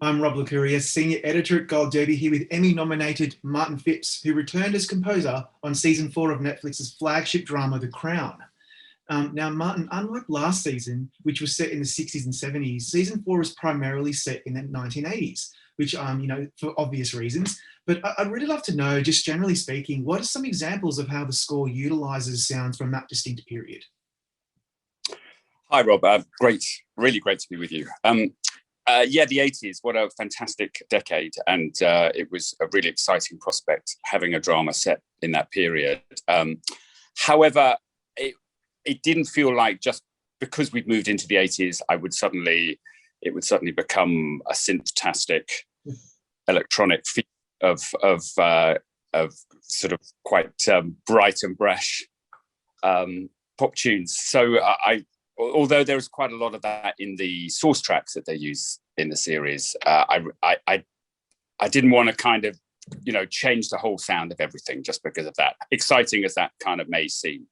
I'm Rob Licuria, Senior Editor at Gold Derby, here with Emmy-nominated Martin Phipps, who returned as composer on season 4 of Netflix's flagship drama, The Crown. Now, Martin, unlike last season, which was set in the 60s and 70s, season 4 is primarily set in the 1980s, which, for obvious reasons. But I'd really love to know, just generally speaking, what are some examples of how the score utilises sounds from that distinct period? Hi, Rob. Really great to be with you. Yeah, the 80s, what a fantastic decade. And it was a really exciting prospect having a drama set in that period. However, it didn't feel like just because we'd moved into the 80s, it would suddenly become a synth-tastic electronic feel of sort of quite bright and brash pop tunes. So although there is quite a lot of that in the source tracks that they use in the series, I didn't want to kind of, change the whole sound of everything just because of that, exciting as that kind of may seem.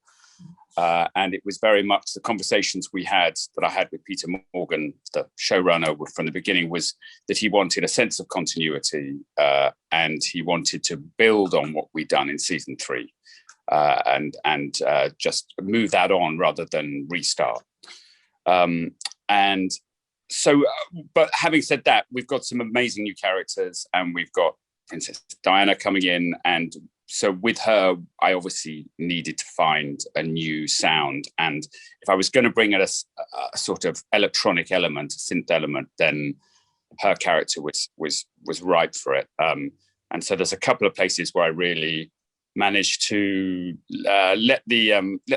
And it was very much the conversations that I had with Peter Morgan, the showrunner from the beginning, was that he wanted a sense of continuity and he wanted to build on what we'd done in season 3 and just move that on rather than restart. And so, but having said that, we've got some amazing new characters, and we've got Princess Diana coming in, and so with her, I obviously needed to find a new sound. And if I was going to bring in a sort of electronic element, a synth element, then her character was right for it. And so there's a couple of places where I really managed to let the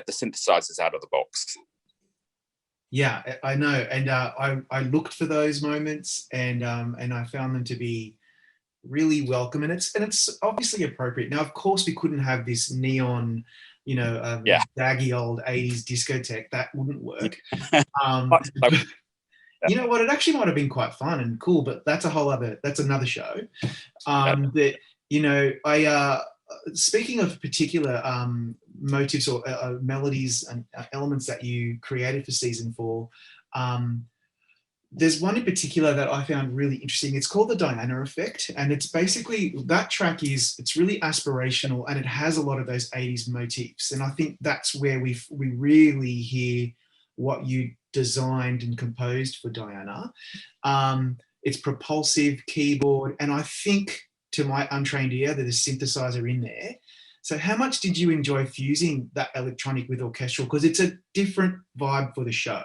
synthesizers out of the box. Yeah, I know, and I looked for those moments, and I found them to be really welcome, and it's obviously appropriate. Now, of course, we couldn't have this neon, daggy old 80s discotheque. That wouldn't work. You know what? It actually might have been quite fun and cool, but that's another show. Speaking of particular motifs or melodies and elements that you created for season 4, there's one in particular that I found really interesting. It's called the Diana Effect, and it's basically, that track it's really aspirational, and it has a lot of those 80s motifs. And I think that's where we really hear what you designed and composed for Diana. It's propulsive keyboard, and I think, to my untrained ear, there's a synthesizer in there. So how much did you enjoy fusing that electronic with orchestral? Because it's a different vibe for the show.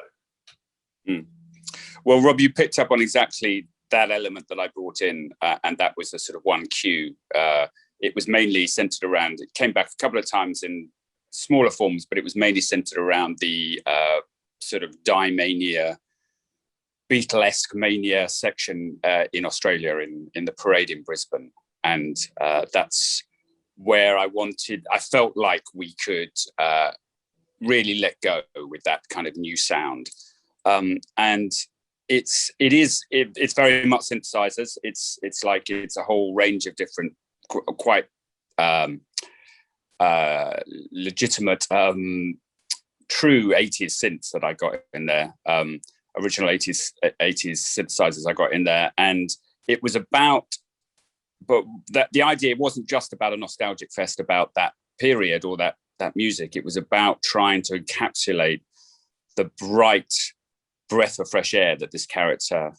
Well, Rob, you picked up on exactly that element that I brought in, and that was a sort of one cue. It was mainly centered around, it came back a couple of times in smaller forms, but it was mainly centered around the sort of Die-mania, Beatlesque mania section in Australia, in the parade in Brisbane. And that's where I felt like we could really let go with that kind of new sound. And it's very much synthesizers. It's like it's a whole range of different quite legitimate true 80s synths that I got in there. Original 80s synthesizers I got in there, and it was about, but that the idea wasn't just about a nostalgic fest about that period or that music. It was about trying to encapsulate the bright breath of fresh air that this character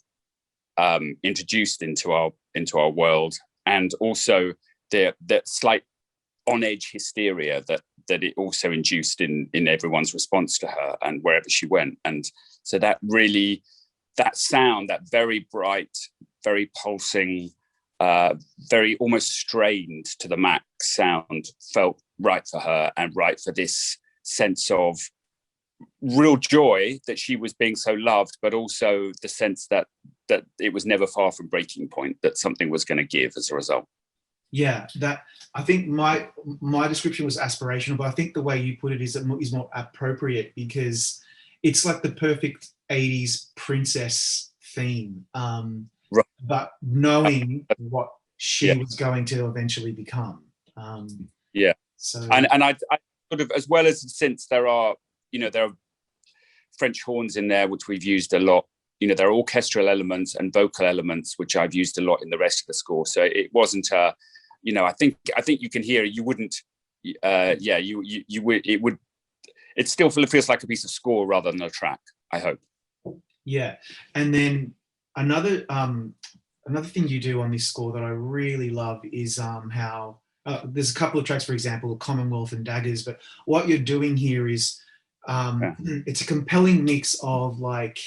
introduced into our world, and also the slight on-edge hysteria that it also induced in everyone's response to her and wherever she went. And so that sound, that very bright, very pulsing, very almost strained to the max sound, felt right for her and right for this sense of real joy that she was being so loved, but also the sense that it was never far from breaking point, that something was going to give as a result. Yeah, that, I think my description was aspirational, but I think the way you put it is more appropriate, because it's like the perfect 80s princess theme, right. But knowing what she was going to eventually become. So, and I sort of, as well as since there are French horns in there, which we've used a lot there are orchestral elements and vocal elements which I've used a lot in the rest of the score. So it wasn't I think you can hear you wouldn't you would it still feels like a piece of score rather than a track, I hope. Yeah. And then another thing you do on this score that I really love is how there's a couple of tracks, for example, Commonwealth and Daggers, but what you're doing here is it's a compelling mix of like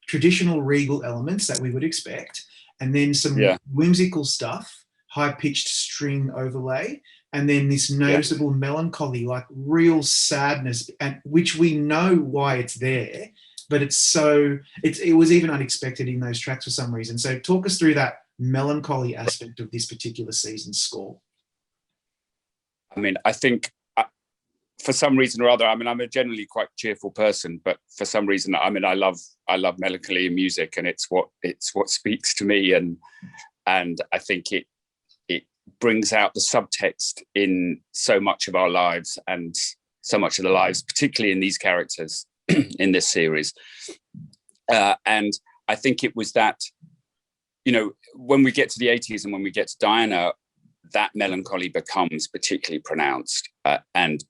traditional regal elements that we would expect, and then some whimsical stuff, high-pitched string overlay, and then this noticeable melancholy, like real sadness, and which we know why it's there, but it was even unexpected in those tracks for some reason. So talk us through that melancholy aspect of this particular season's score. I mean, I think for some reason or other, I mean, I'm a generally quite cheerful person, but for some reason, I mean, I love melancholy in music, and it's what speaks to me, and I think it brings out the subtext in so much of our lives, and so much of the lives, particularly in these characters in this series. And I think it was that, when we get to the 80s and when we get to Diana, that melancholy becomes particularly pronounced, and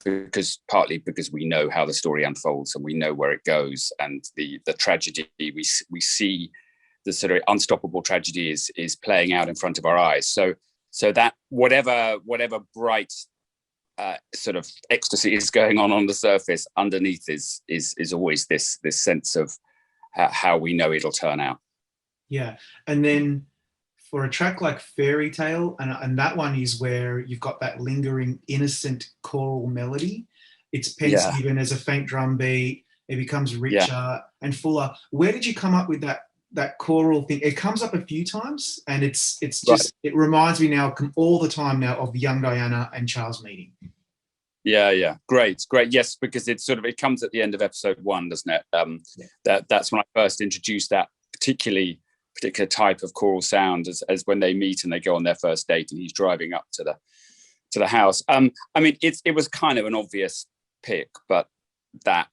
partly because we know how the story unfolds and we know where it goes, and the tragedy we see, the sort of unstoppable tragedy is playing out in front of our eyes. So that whatever bright sort of ecstasy is going on the surface, underneath is always this sense of how we know it'll turn out. Yeah, and then for a track like Fairy Tale, and that one is where you've got that lingering, innocent choral melody. It's pensive and there's a faint drum beat. It becomes richer and fuller. Where did you come up with that choral thing? It comes up a few times, and it's just It reminds me now all the time now of young Diana and Charles meeting. Yeah, great. Yes, because it comes at the end of episode 1, doesn't it? That's when I first introduced that particular type of choral sound as when they meet and they go on their first date and he's driving up to the house. I mean, it was kind of an obvious pick, but that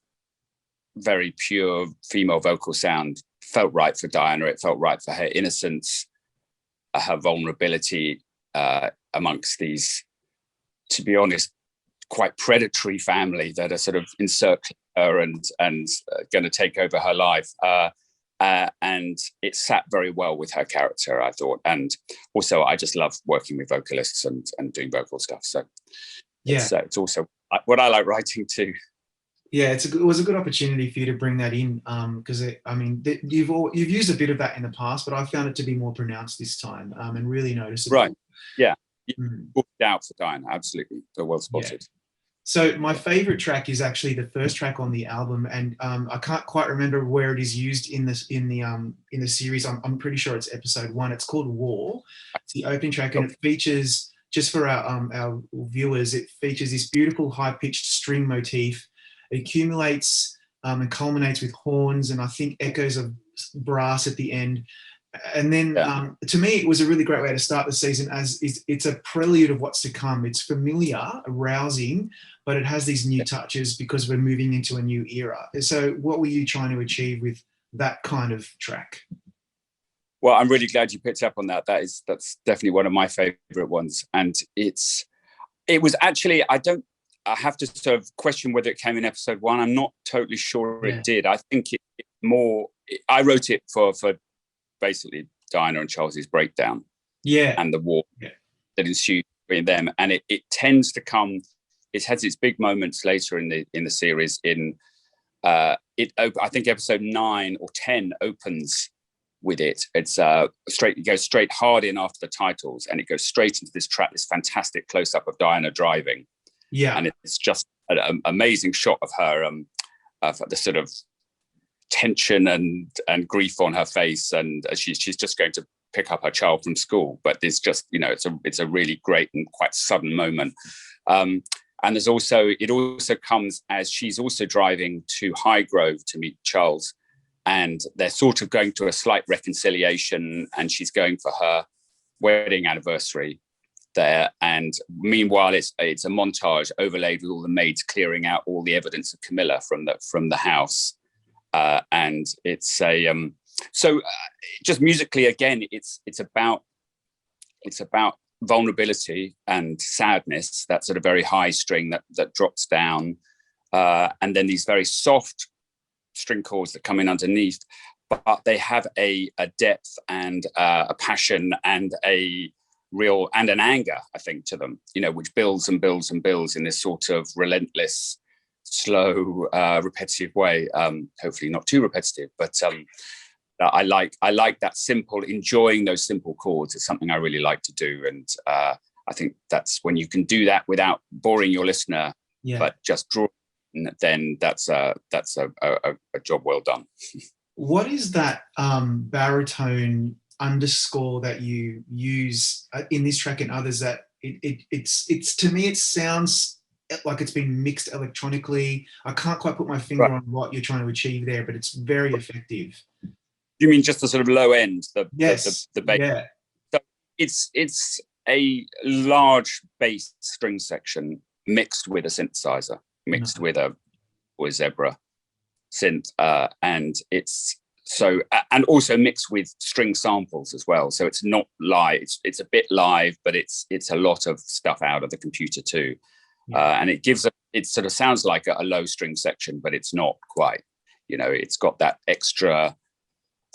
very pure female vocal sound felt right for Diana. It felt right for her innocence, her vulnerability amongst these, to be honest, quite predatory family that are sort of encircling her and going to take over her life. And it sat very well with her character, I thought. And also, I just love working with vocalists and doing vocal stuff. So it's also what I like writing too. Yeah, it was a good opportunity for you to bring that in, because you've used a bit of that in the past, but I found it to be more pronounced this time, and really noticeable. Right. Yeah. Booked out for Diana, absolutely. So well spotted. Yeah. So my favorite track is actually the first track on the album, and I can't quite remember where it is used in the series. I'm pretty sure it's episode 1. It's called War. It's the opening track, and it features, just for our viewers, it features this beautiful high-pitched string motif. It accumulates and culminates with horns and I think echoes of brass at the end. And then to me, it was a really great way to start the season, as it's a prelude of what's to come. It's familiar, arousing, but it has these new touches because we're moving into a new era. So what were you trying to achieve with that kind of track? Well, I'm really glad you picked up on that. That's definitely one of my favorite ones. And it was actually, I have to sort of question whether it came in episode 1. I'm not totally sure it did. I think I wrote it for basically Diana and Charles's breakdown, and the war that ensued between them, and it tends to come. It has its big moments later in the series. I think episode 9 or 10 opens with it. It's it goes straight hard in after the titles, and it goes straight into this track, this fantastic close up of Diana driving. Yeah, and it's just an amazing shot of her, the sort of tension and grief on her face, and she's just going to pick up her child from school, but there's just it's a really great and quite sudden moment, and it also comes as she's also driving to Highgrove to meet Charles, and they're sort of going to a slight reconciliation, and she's going for her wedding anniversary there, and meanwhile it's a montage overlaid with all the maids clearing out all the evidence of Camilla from the house. And it's So just musically, again, it's about vulnerability and sadness. That's at a very high string that drops down, and then these very soft string chords that come in underneath, but they have a depth and a passion and a real and an anger, I think, to them, which builds and builds and builds in this sort of relentless, slow, repetitive way. Hopefully not too repetitive, but I like that simple, enjoying those simple chords. It's something I really like to do, and I think that's when you can do that without boring your listener, but just draw. Then that's a job well done. What is that baritone underscore that you use in this track and others? That it's to me it sounds like it's been mixed electronically. I can't quite put my finger on what you're trying to achieve there, but it's very effective. You mean just the sort of low end, the bass? Yeah. So it's a large bass string section mixed with a synthesizer, mixed with a zebra synth, and it's so, and also mixed with string samples as well. So it's not live. It's a bit live, but it's a lot of stuff out of the computer too, and it sort of sounds like a low string section, but it's not quite. It's got that extra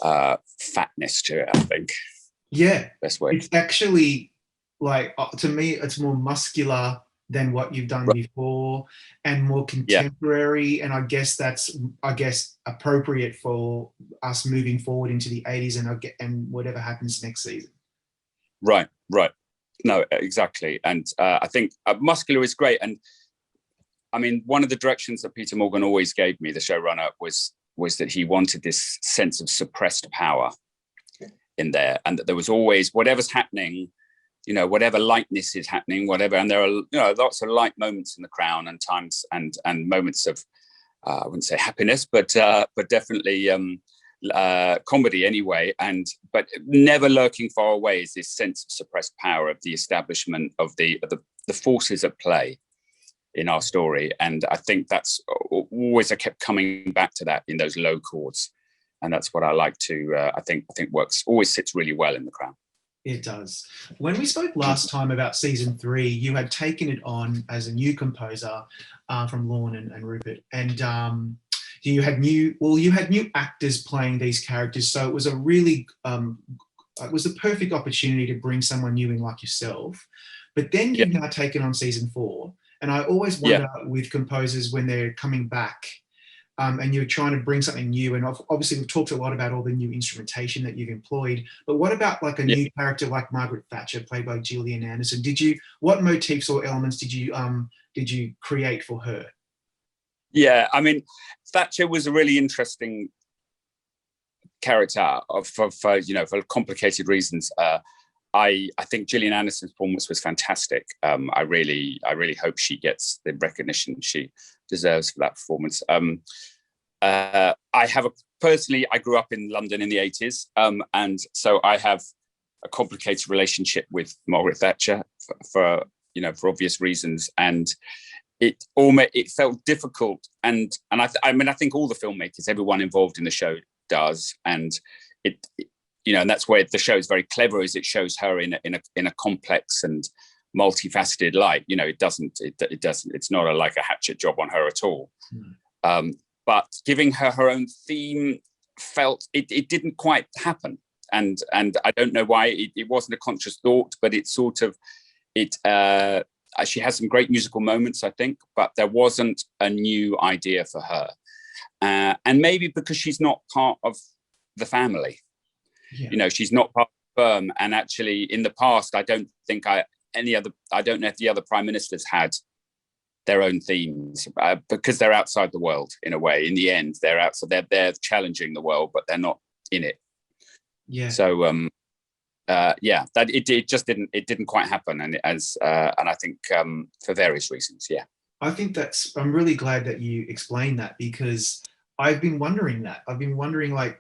fatness to it, I think. Yeah, best way. It's actually like to me, it's more muscular than what you've done before, and more contemporary. And I guess that's appropriate for us moving forward into the 80s and whatever happens next season. Right. No, exactly. And I think muscular is great. And I mean, one of the directions that Peter Morgan always gave me, the showrunner, was that he wanted this sense of suppressed power in there, and that there was always whatever's happening, whatever lightness is happening, whatever, and there are lots of light moments in The Crown, and times and moments of I wouldn't say happiness, but definitely comedy anyway, but never lurking far away is this sense of suppressed power of the establishment of the forces at play in our story. And I think that's always, I kept coming back to that in those low chords, and that's what I like to I think works, always sits really well in The Crown. It does. When we spoke last time about season 3, you had taken it on as a new composer from Lorne and Rupert, and you had new actors playing these characters. So it was a really it was the perfect opportunity to bring someone new in like yourself. But then you've now taken on season 4, and I always wonder with composers when they're coming back. And you're trying to bring something new, and obviously we've talked a lot about all the new instrumentation that you've employed, but what about like a new character like Margaret Thatcher, played by Gillian Anderson? What motifs or elements did you create for her? Yeah, I mean, Thatcher was a really interesting character for complicated reasons. I think Gillian Anderson's performance was fantastic. I really hope she gets the recognition she deserves for that performance. I grew up in London in the 80s, and so I have a complicated relationship with Margaret Thatcher for obvious reasons, and it felt difficult. And I think all the filmmakers, everyone involved in the show does, and and that's where the show is very clever, is it shows her in a complex and multifaceted light. It's not like a hatchet job on her at all. But giving her own theme felt it didn't quite happen, and I don't know why. It wasn't a conscious thought, but it sort of she has some great musical moments, I think, but there wasn't a new idea for her, and maybe because she's not part of the family. She's not part of the firm, and actually in the past I don't know if the other prime ministers had their own themes, because they're outside the world in a way. In the end, they're outside. They're challenging the world, but they're not in it. So that it just didn't quite happen, and I think for various reasons. I think I'm really glad that you explained that, because I've been wondering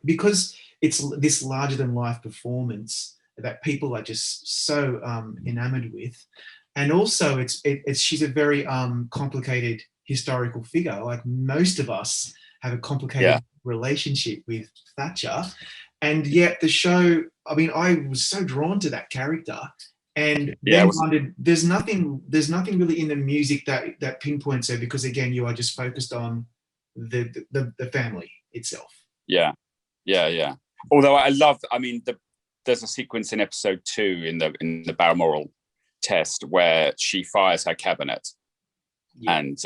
because it's this larger than life performance that people are just so enamored with. And also she's a very complicated historical figure. Like most of us have a complicated relationship with Thatcher. And yet the show, I mean, I was so drawn to that character, and Yeah, then wondered, there's nothing really in the music that pinpoints her, because again, you are just focused on the family itself. yeah, yeah. Although I mean, there's a sequence in episode 2 in the Balmoral test where she fires her cabinet, and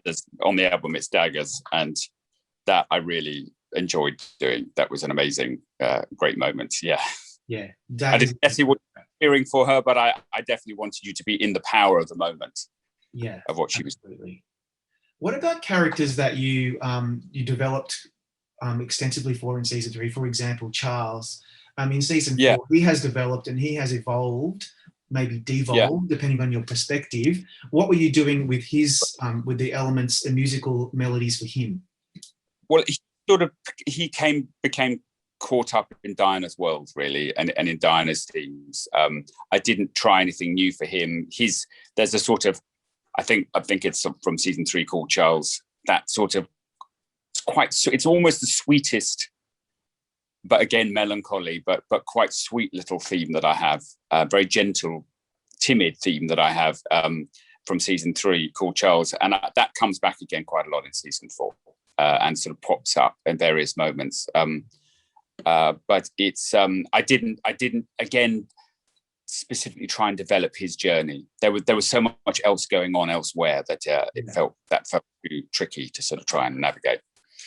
there's, on the album it's Daggers, and that I really enjoyed doing. That was an amazing, great moment. Yeah. I didn't necessarily want cheering for her, but I definitely wanted you to be in the power of the moment. Yeah, of what she was. What about characters that you developed extensively for in season 3? For example, Charles. In season 4, he has developed and he has evolved, maybe devolved, depending on your perspective. What were you doing with his with the elements and musical melodies for him? Well, he became caught up in Diana's world, really, and in Diana's themes. I didn't try anything new for him. There's a sort of, I think it's from season 3 called Charles. That sort of, it's almost the sweetest, but again melancholy, but quite sweet little theme that I have. Very gentle, timid theme that I have from season 3 called Charles, and that comes back again quite a lot in season 4 and sort of pops up in various moments. But it's I didn't again specifically try and develop his journey. There was so much else going on elsewhere that it felt too tricky to sort of try and navigate.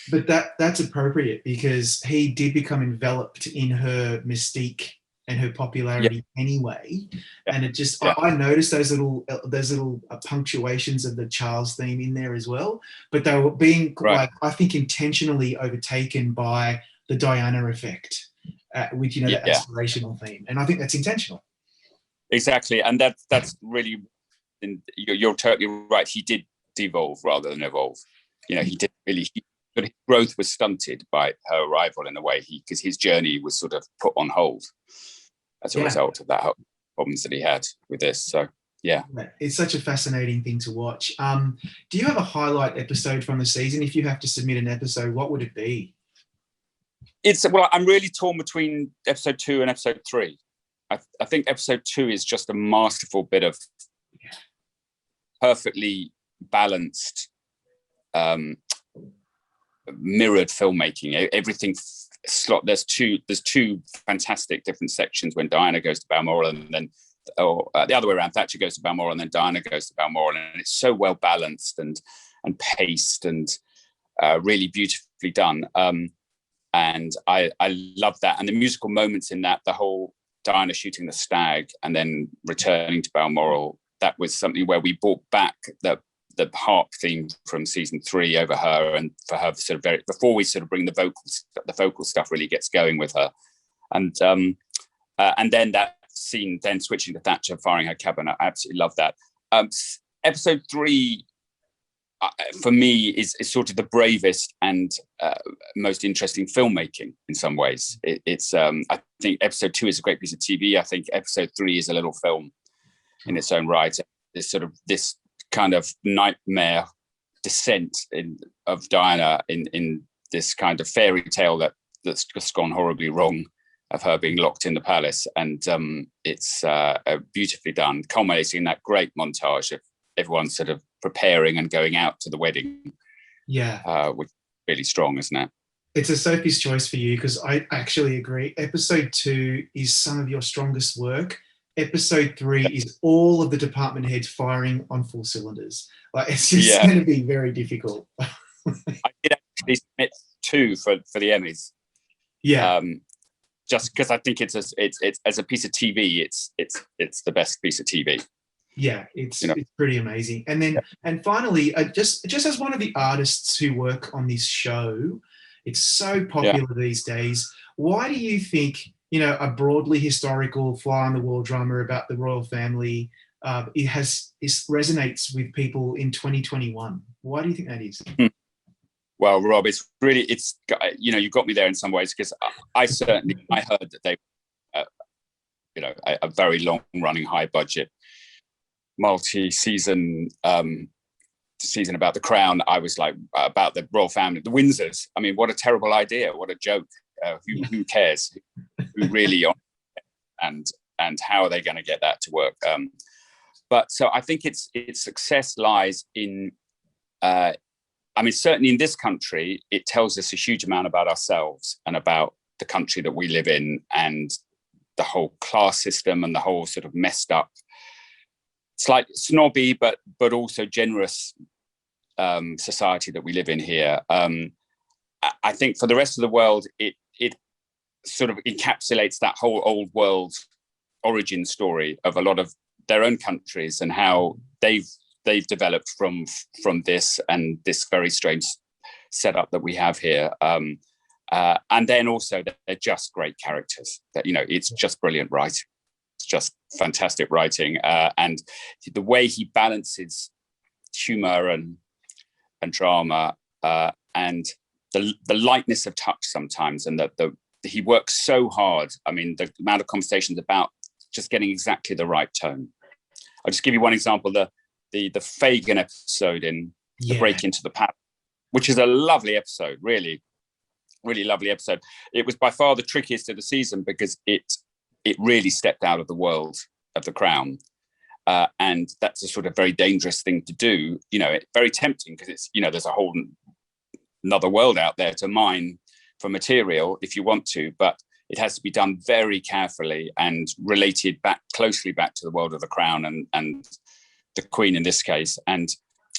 But that's appropriate, because he did become enveloped in her mystique and her popularity anyway. And it just I noticed those little punctuations of the Charles theme in there as well, but they were being like, I think, intentionally overtaken by the Diana effect, with the aspirational theme, and I think that's intentional. Exactly, and that's really, you're totally right. He did devolve rather than evolve. He did really. But his growth was stunted by her arrival in a way, because his journey was sort of put on hold as a result of that problems that he had with this. So it's such a fascinating thing to watch. Do you have a highlight episode from the season? If you have to submit an episode, what would it be? I'm really torn between episode 2 and episode 3. I think episode 2 is just a masterful bit of perfectly balanced, mirrored filmmaking. Everything there's two fantastic different sections when Diana goes to Balmoral, and then the other way around, Thatcher goes to Balmoral and then Diana goes to Balmoral, and it's so well balanced and paced and really beautifully done. And I love that, and the musical moments in that, the whole Diana shooting the stag and then returning to Balmoral, that was something where we brought back the harp theme from season 3 over her, and for her sort of before we sort of bring the vocal stuff really gets going with her, and then that scene then switching to Thatcher firing her cabinet. I absolutely love that. Episode 3 for me is sort of the bravest and most interesting filmmaking in some ways. It's I think episode 2 is a great piece of TV. I think episode 3 is a little film in its own right. This sort of this kind of nightmare descent of Diana in this kind of fairy tale that's just gone horribly wrong, of her being locked in the palace, and it's beautifully done, culminating in that great montage of everyone sort of preparing and going out to the wedding. Which is really strong, isn't it? It's a Sophie's choice for you, because I actually agree. Episode 2 is some of your strongest work. Episode 3 is all of the department heads firing on full cylinders. Like, it's just going to be very difficult. I did actually submit 2 for the Emmys. Just because I think it's as a piece of TV, it's the best piece of TV. It's pretty amazing. And then and finally, just as one of the artists who work on this show, it's so popular these days. Why do you think a broadly historical fly-on-the-wall drama about the royal family it resonates with people in 2021? Why do you think that is? Well, Rob, it's you got me there in some ways, because I heard that they a very long-running, high-budget, multi-season season about the crown. I was like, about the royal family, the Windsors. I mean, what a terrible idea! What a joke! Who cares? Who really on, and how are they going to get that to work? But so I think its success lies in, I mean, certainly in this country, it tells us a huge amount about ourselves and about the country that we live in, and the whole class system and the whole sort of messed up, slightly snobby, but also generous society that we live in here. I think for the rest of the world, it sort of encapsulates that whole old world origin story of a lot of their own countries and how they've developed from this and this very strange setup that we have here. And then also they're just great characters. That, you know, it's just brilliant writing. It's just fantastic writing, and the way he balances humor and drama, and the lightness of touch sometimes, and he works so hard. I mean, the amount of conversations about just getting exactly the right tone. I'll just give you one example: the Fagin episode in The Break into the Palace, which is a lovely episode, really lovely episode. It was by far the trickiest of the season because it really stepped out of the world of The Crown. And that's a sort of very dangerous thing to do. You know, it's very tempting because it's, you know, there's a whole another world out there to mine for material if you want to, but it has to be done very carefully and related closely back to the world of The Crown and the Queen in this case. And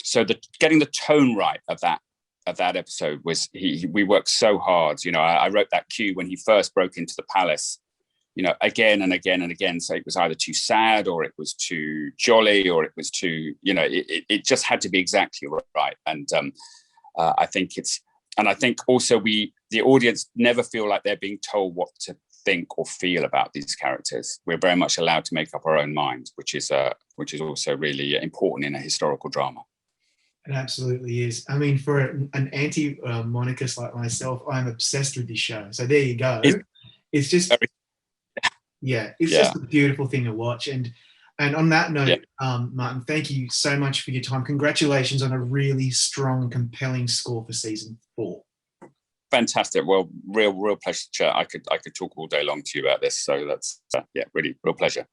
so getting the tone right of that episode was, we worked so hard. You know, I wrote that cue when he first broke into the palace, you know, again and again and again. So it was either too sad or it was too jolly or it was too, you know, it just had to be exactly right. And I think also the audience never feel like they're being told what to think or feel about these characters. We're very much allowed to make up our own mind, which is also really important in a historical drama. It absolutely is. I mean, for an anti-monarchist like myself, I'm obsessed with this show. So there you go. It's just, just a beautiful thing to watch. And on that note, Martin, thank you so much for your time. Congratulations on a really strong, compelling score for season 4. Fantastic. Well, real pleasure to chat. I could talk all day long to you about this. So that's really real pleasure.